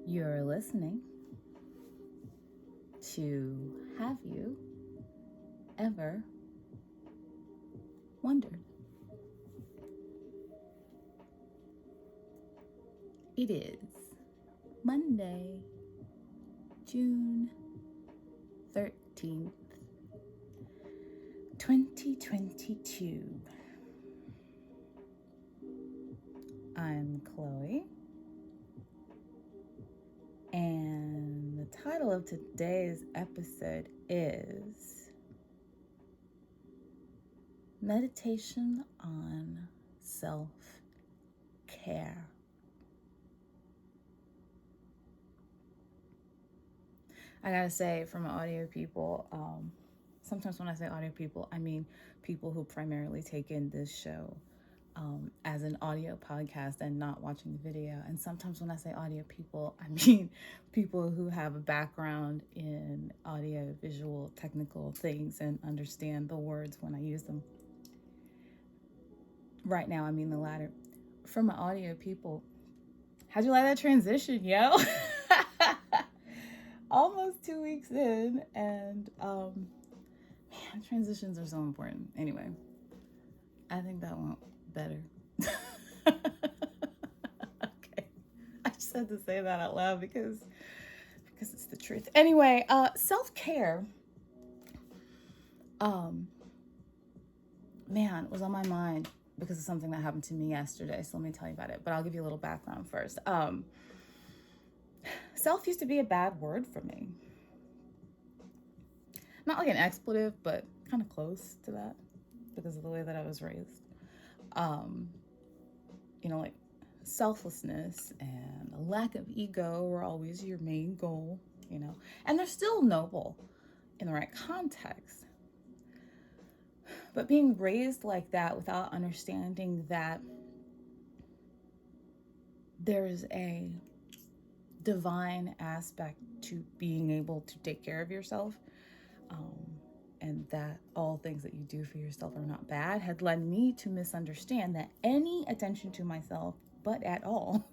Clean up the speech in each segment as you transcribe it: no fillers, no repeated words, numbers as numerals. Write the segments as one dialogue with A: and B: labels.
A: You're listening to Have You Ever Wondered? It is Monday, June 13th, 2022. I'm Chloe, and the title of today's episode is Meditation on Self-Care. I gotta say, from audio people, sometimes when I say audio people, I mean people who primarily take in this show as an audio podcast and not watching the video. And sometimes when I say audio people, I mean people who have a background in audio, visual, technical things and understand the words when I use them. Right now, I mean the latter. For my audio people, how'd you like that transition, yo? Almost 2 weeks in, and man, transitions are so important. Anyway, I think that went better. Okay, I just had to say that out loud because it's the truth. Anyway, self-care, man, was on my mind because of something that happened to me yesterday. So let me tell you about it. But I'll give you a little background first. Self used to be a bad word for me. Not like an expletive, but kind of close to that because of the way that I was raised. Like selflessness and a lack of ego were always your main goal, and they're still noble in the right context. But being raised like that without understanding that there's a divine aspect to being able to take care of yourself, and that all things that you do for yourself are not bad, had led me to misunderstand that any attention to myself, but at all,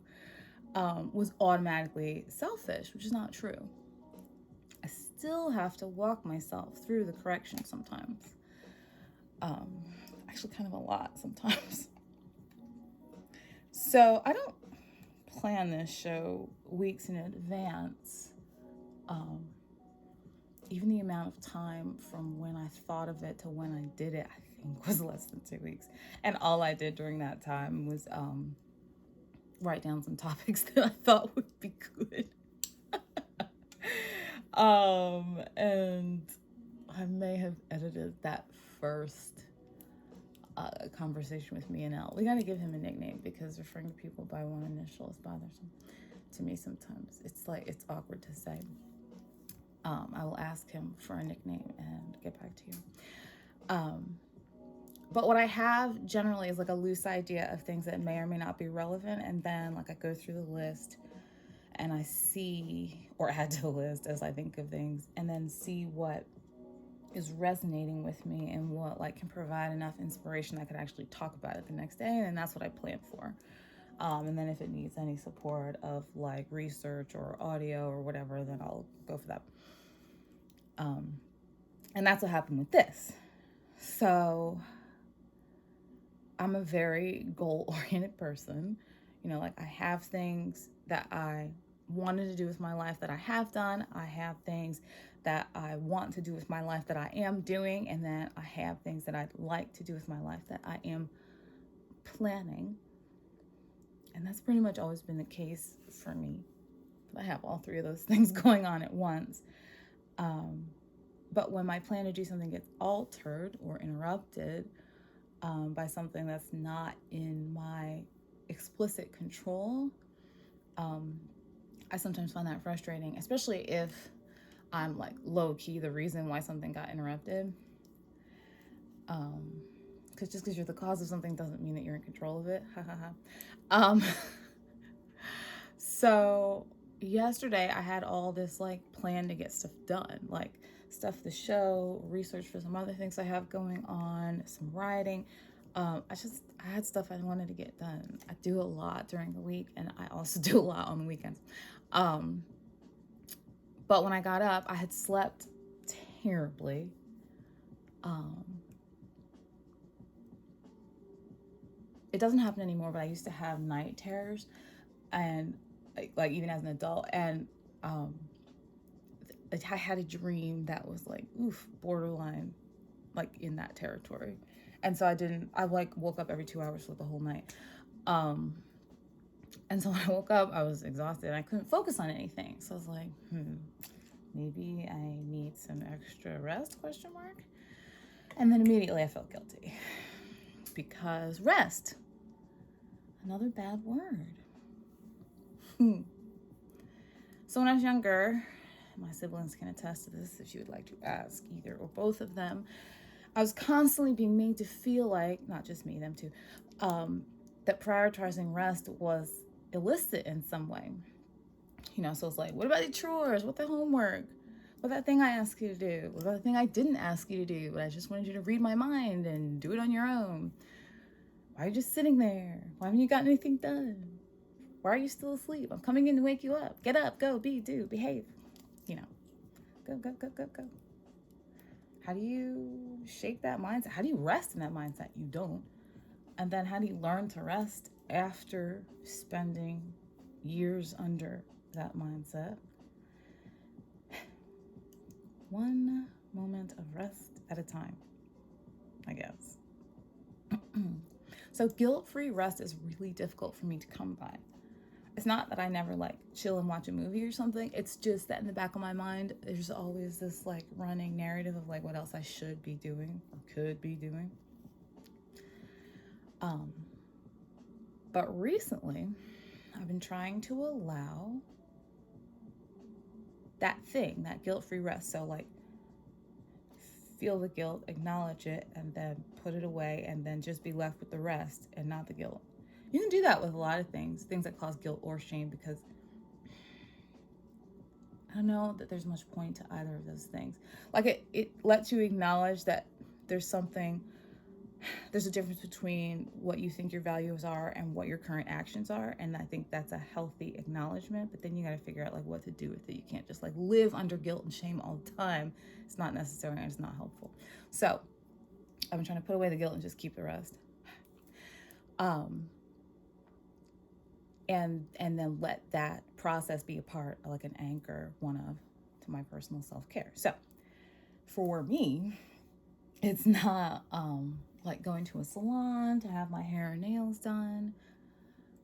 A: was automatically selfish, which is not true. I still have to walk myself through the correction sometimes. Actually kind of a lot sometimes. So I don't plan this show weeks in advance. Even the amount of time from when I thought of it to when I did it, I think was less than 2 weeks. And all I did during that time was write down some topics that I thought would be good. And I may have edited that first conversation with me and Elle. We got to give him a nickname because referring to people by one initial is bothersome to me sometimes. It's awkward to say. I will ask him for a nickname and get back to you. But what I have generally is like a loose idea of things that may or may not be relevant. And then I go through the list and I see, or add to the list as I think of things, and then see what is resonating with me and what can provide enough inspiration that I could actually talk about it the next day. And that's what I plan for. And then if it needs any support of research or audio or whatever, then I'll go for that. And that's what happened with this. So I'm a very goal-oriented person. I have things that I wanted to do with my life that I have done. I have things that I want to do with my life that I am doing. And then I have things that I'd like to do with my life that I am planning. And that's pretty much always been the case for me. I have all three of those things going on at once. But when my plan to do something gets altered or interrupted by something that's not in my explicit control, I sometimes find that frustrating, especially if I'm low-key the reason why something got interrupted. Because just because you're the cause of something doesn't mean that you're in control of it. So yesterday I had all this plan to get stuff done, stuff to show, research for some other things I have going on, some writing. I had stuff I wanted to get done. I do a lot during the week, and I also do a lot on the weekends. But when I got up, I had slept terribly. It doesn't happen anymore, but I used to have night terrors, and like even as an adult, and I had a dream that was like, oof, borderline, like in that territory. And so I like woke up every 2 hours for the whole night. And so when I woke up, I was exhausted and I couldn't focus on anything. So I was like, maybe I need some extra rest, question mark. And then immediately I felt guilty because rest, another bad word. So when I was younger, my siblings can attest to this if you would like to ask either or both of them, I was constantly being made to feel like, not just me, them too, that prioritizing rest was illicit in some way. So it's like, what about the chores? What the homework? What that thing I asked you to do? What about the thing I didn't ask you to do, but I just wanted you to read my mind and do it on your own? Why are you just sitting there? Why haven't you gotten anything done? Why are you still asleep? I'm coming in to wake you up. Get up, go, be, do, behave. Go, go, go, go, go. How do you shape that mindset? How do you rest in that mindset? You don't. And then how do you learn to rest after spending years under that mindset? One moment of rest at a time, I guess. So guilt-free rest is really difficult for me to come by. It's not that I never like chill and watch a movie or something. It's just that in the back of my mind, there's always this like running narrative of like what else I should be doing or could be doing. But recently, I've been trying to allow that thing, that guilt-free rest. So like feel the guilt, acknowledge it, and then put it away, and then just be left with the rest and not the guilt. You can do that with a lot of things that cause guilt or shame, because I don't know that there's much point to either of those things. Like it lets you acknowledge that there's a difference between what you think your values are and what your current actions are. And I think that's a healthy acknowledgement, but then you got to figure out like what to do with it. You can't just like live under guilt and shame all the time. It's not necessary and it's not helpful. So I've been trying to put away the guilt and just keep the rest. And then let that process be a part of like an anchor, to my personal self-care. So for me, it's not like going to a salon to have my hair and nails done.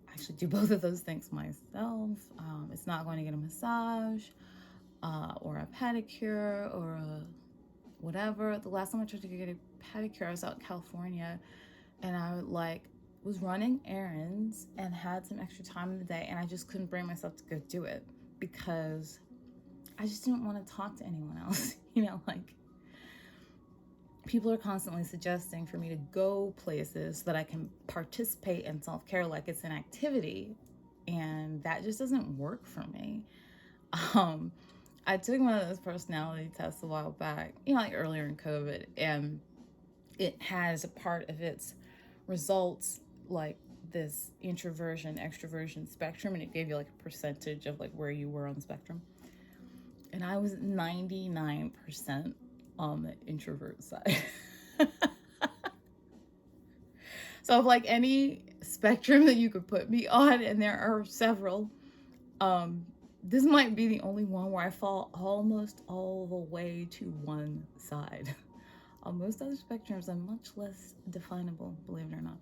A: I actually do both of those things myself. It's not going to get a massage or a pedicure or a whatever. The last time I tried to get a pedicure, I was out in California, and I was running errands and had some extra time in the day, and I just couldn't bring myself to go do it because I just didn't want to talk to anyone else. Like people are constantly suggesting for me to go places so that I can participate in self-care like it's an activity, and that just doesn't work for me. I took one of those personality tests a while back, like earlier in COVID, and it has a part of its results like this introversion, extroversion spectrum, and it gave you like a percentage of like where you were on the spectrum. And I was 99% on the introvert side. So of like any spectrum that you could put me on, and there are several, this might be the only one where I fall almost all the way to one side. On most other spectrums, I'm much less definable, believe it or not.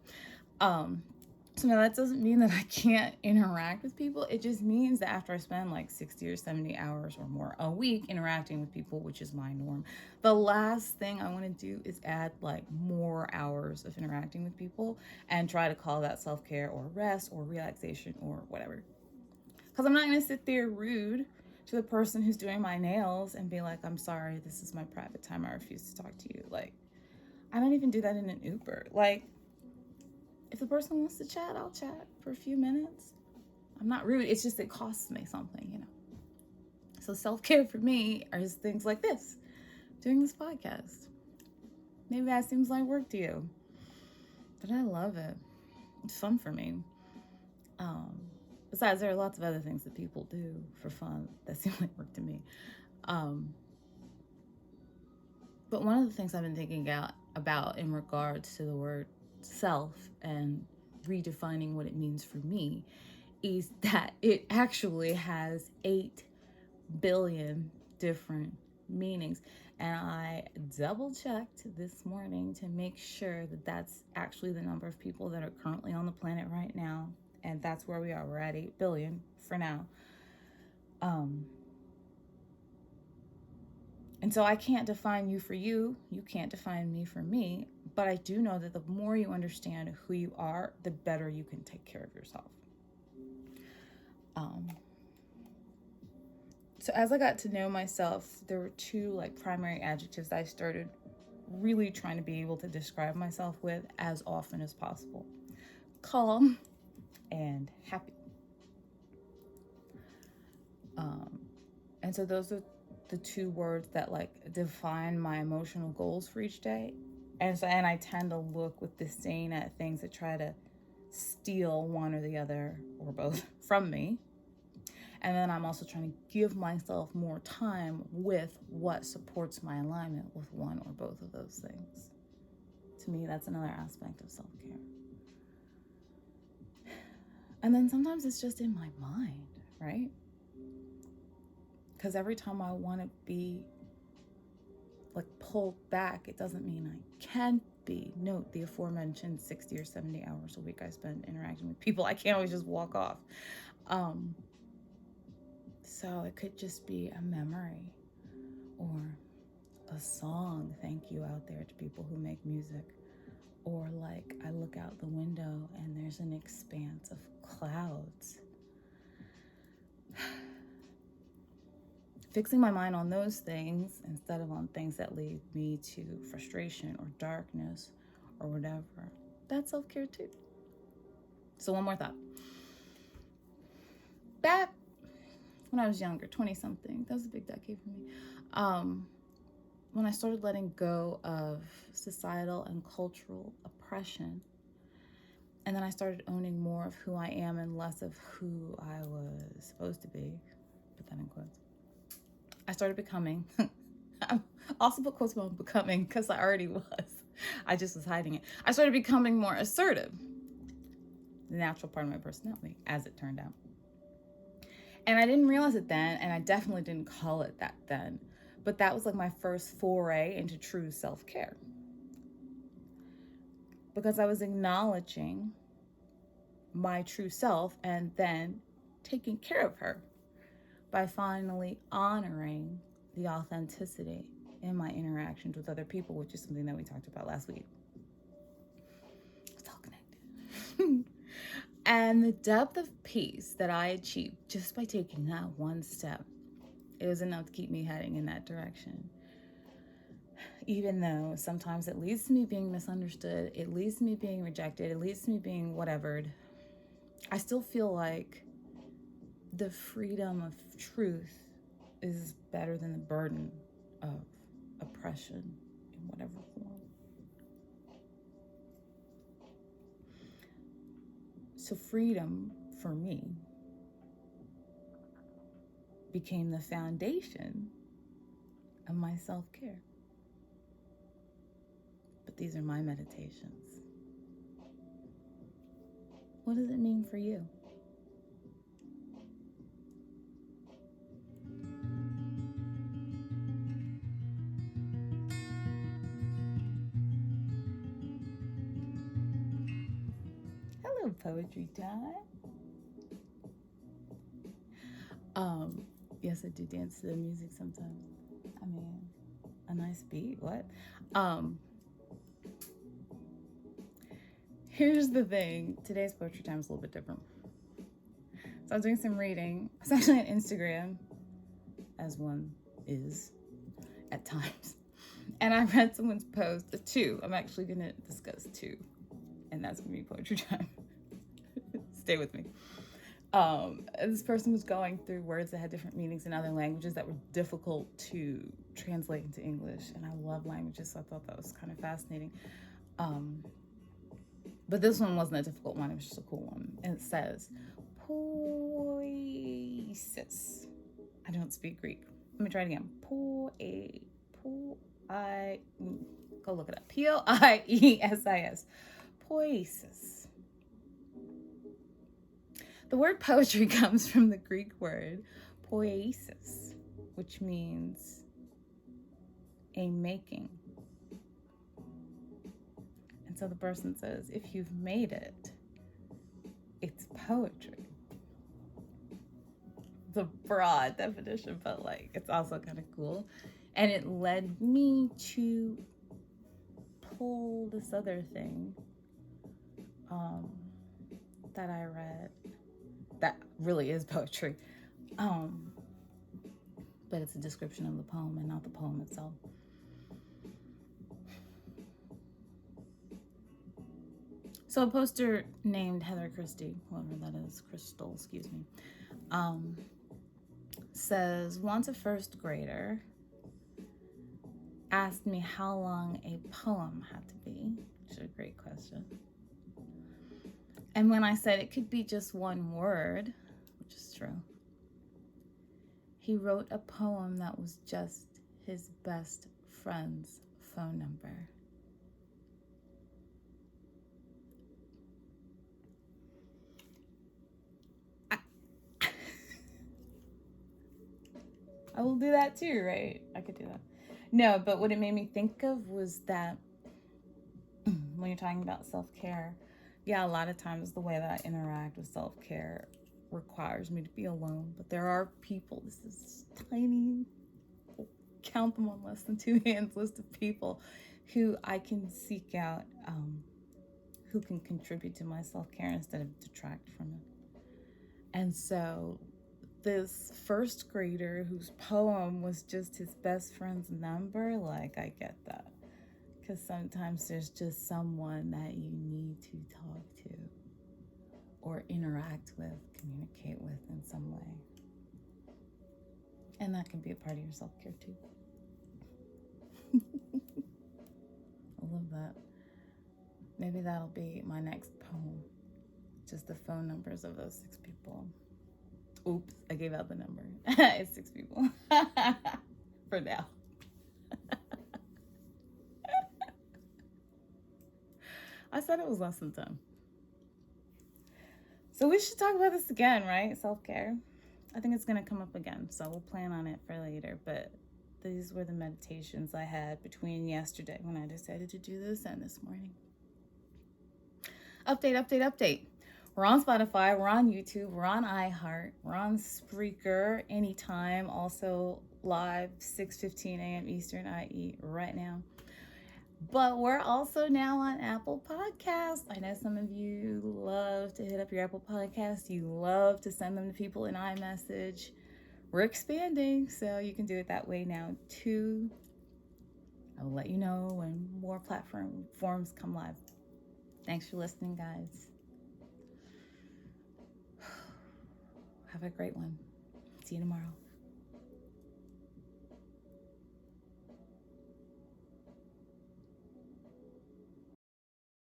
A: So now that doesn't mean that I can't interact with people. It just means that after I spend like 60 or 70 hours or more a week interacting with people, which is my norm, the last thing I want to do is add like more hours of interacting with people and try to call that self-care or rest or relaxation or whatever. Because I'm not going to sit there rude to the person who's doing my nails and be like, I'm sorry, this is my private time, I refuse to talk to you. Like, I don't even do that in an Uber. Like, if the person wants to chat, I'll chat for a few minutes. I'm not rude. It's just it costs me something, So self-care for me is things like this, doing this podcast. Maybe that seems like work to you. but I love it. It's fun for me. Um, Besides, there are lots of other things that people do for fun that seem like work to me. Um, but one of the things I've been thinking about in regards to the word self and redefining what it means for me is that it actually has 8 billion different meanings. And I double checked this morning to make sure that that's actually the number of people that are currently on the planet right now. And that's where we are. We're at 8 billion for now. And so I can't define you for you. You can't define me for me. But I do know that the more you understand who you are, the better you can take care of yourself. So as I got to know myself, there were 2 primary adjectives that I started really trying to be able to describe myself with as often as possible: calm and happy. And so those are the 2 words that define my emotional goals for each day. And I tend to look with disdain at things that try to steal one or the other or both from me. And then I'm also trying to give myself more time with what supports my alignment with one or both of those things. To me, that's another aspect of self-care. And then sometimes it's just in my mind, right? Because every time I want to be pulled back, it doesn't mean I can't be. Note the aforementioned 60 or 70 hours a week I spend interacting with people. I can't always just walk off. So it could just be a memory or a song. Thank you out there to people who make music. Or I look out the window and there's an expanse of clouds. Fixing my mind on those things instead of on things that lead me to frustration or darkness or whatever, that's self-care too. So one more thought. Back when I was younger, 20-something, that was a big decade for me. When I started letting go of societal and cultural oppression, and then I started owning more of who I am and less of who I was supposed to be, put that in quotes, I started becoming, I also put quotes about becoming because I already was. I just was hiding it. I started becoming more assertive, the natural part of my personality, as it turned out. And I didn't realize it then, and I definitely didn't call it that then. But that was my first foray into true self-care. Because I was acknowledging my true self and then taking care of her by finally honoring the authenticity in my interactions with other people, which is something that we talked about last week. It's all connected. And the depth of peace that I achieved just by taking that one step, it was enough to keep me heading in that direction. Even though sometimes it leads to me being misunderstood, it leads to me being rejected, it leads to me being whatevered, I still feel like the freedom of truth is better than the burden of oppression in whatever form. So freedom for me became the foundation of my self-care. But these are my meditations. What does it mean for you? Hello, poetry time. Yes, I do dance to the music sometimes. I mean, a nice beat, what? Here's the thing. Today's poetry time is a little bit different. So I was doing some reading. I was actually on Instagram, as one is at times. And I read someone's post, 2. I'm actually going to discuss 2. And that's going to be poetry time. Stay with me. This person was going through words that had different meanings in other languages that were difficult to translate into English. And I love languages, so I thought that was kind of fascinating. But this one wasn't a difficult one. It was just a cool one. And it says, poiesis. I don't speak Greek. Let me try it again. Go look it up. Poiesis. Poiesis. The word poetry comes from the Greek word poiesis, which means a making. And so the person says, if you've made it, it's poetry. It's a broad definition, but like it's also kind of cool. And it led me to pull this other thing that I read that really is poetry. But it's a description of the poem and not the poem itself. So a poster named Heather Christie, whoever that is, Crystal, excuse me, says, once a first grader asked me how long a poem had to be, which is a great question. And when I said it could be just one word, which is true, he wrote a poem that was just his best friend's phone number. I will do that too, right? I could do that. No, but what it made me think of was that when you're talking about self-care, yeah, a lot of times the way that I interact with self-care requires me to be alone. But there are people, this is tiny, count them on less than 2 hands list of people who I can seek out, who can contribute to my self-care instead of detract from it. And so this first grader whose poem was just his best friend's number, like, I get that. Because sometimes there's just someone that you need to talk to or interact with, communicate with in some way. And that can be a part of your self-care too. I love that. Maybe that'll be my next poem. Just the phone numbers of those 6 people. Oops, I gave out the number. It's 6 people. For now. I said it was less than 10. So we should talk about this again, right? Self-care. I think it's going to come up again, so we'll plan on it for later. But these were the meditations I had between yesterday when I decided to do this and this morning. Update. We're on Spotify, we're on YouTube, we're on iHeart, we're on Spreaker anytime. Also live 6:15 a.m. Eastern, i.e. right now. But we're also now on Apple Podcasts. I know some of you love to hit up your Apple Podcasts. You love to send them to people in iMessage. We're expanding, so you can do it that way now too. I will let you know when more platforms come live. Thanks for listening, guys. Have a great one. See you tomorrow.